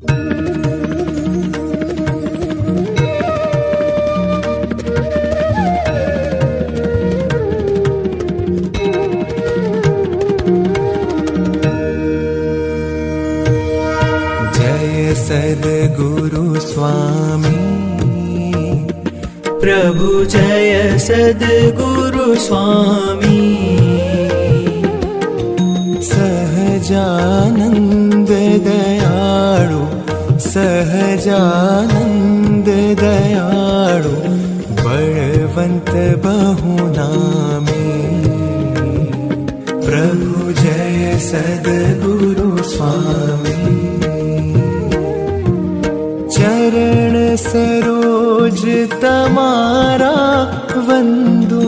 जय सद्गुरु स्वामी प्रभु जय सद्गुरु स्वामी। सहजानंद दयाळु सहजानंद दयाळु बलवंत बहुनामी। प्रभु जय सद्गुरु स्वामी। चरण सरोज तमारा वंदू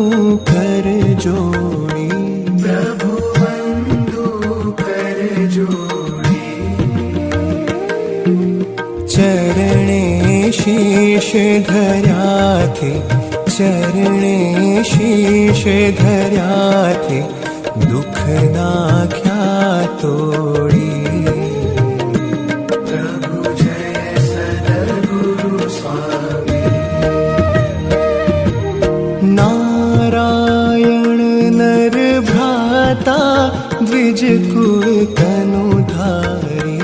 कर जोड़ी। प्रभु वंदू कर जोड़ी। चरणे शीश धर्या थे चरणे शीश धर्या थे दुख नाख्या तोड़ी। नारायण नर भ्राता द्विज कुल तनुधारी।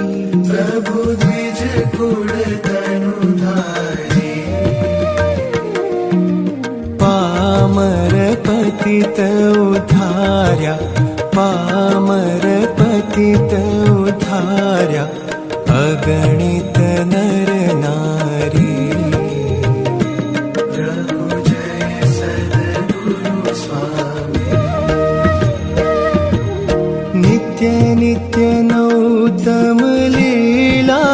प्रभु द्विज कुल तनुधारी। पामर पतित उद्धार्या पामर पतित उद्धार्या अगणित नर नारी। नित्य नित्य नौतम लीला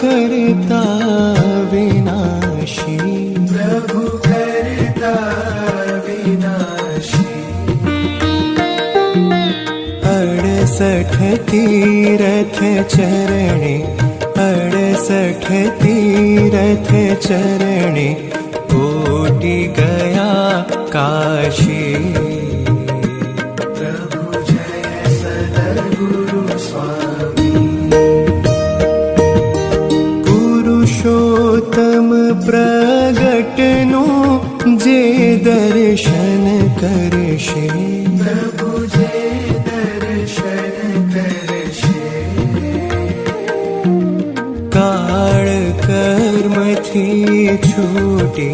करता विनाशी। प्रभु करता विनाशी। 68 तीरथ चरणे 68 तीरथ चरणे कोटि गया काशी। पुरुषोत्तम प्रगटनु जे दर्शन करशे। प्रभु जे दर्शन करशे। काल कर्म थी छूटी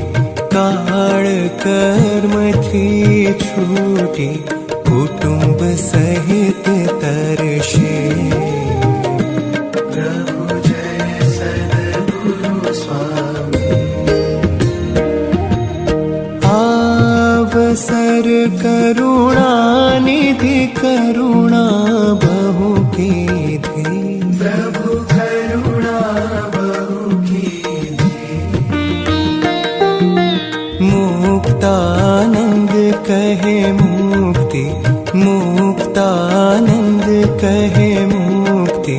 काल कर्म थी छूटी कुटुंब सहित तरशे। अवसर करुणा निधि करुणा बहु कीधी। प्रभु करुणा बहु कीधी। मुक्तानंद कहे मुक्ति मुक्तानंद कहे मुक्ति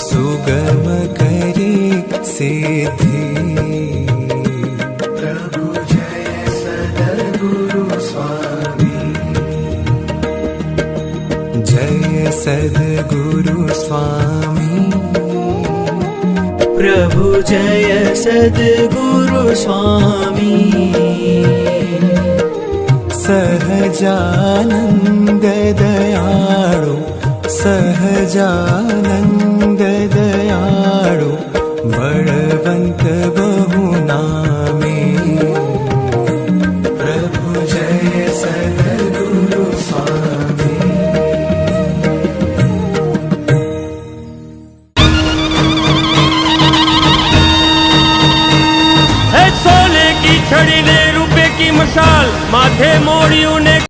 सुगम करी सिद्धि। जय सद्गुरु स्वामी। प्रभु जय सद्गुरु स्वामी। सहजानंद दयाळु सहजानंद दयाळु बलवंत बहुनामी। प्रभु जय सद्गुरु स्वामी। सोने की छड़ी ने रुपए की मशाल माथे मोड़ियों ने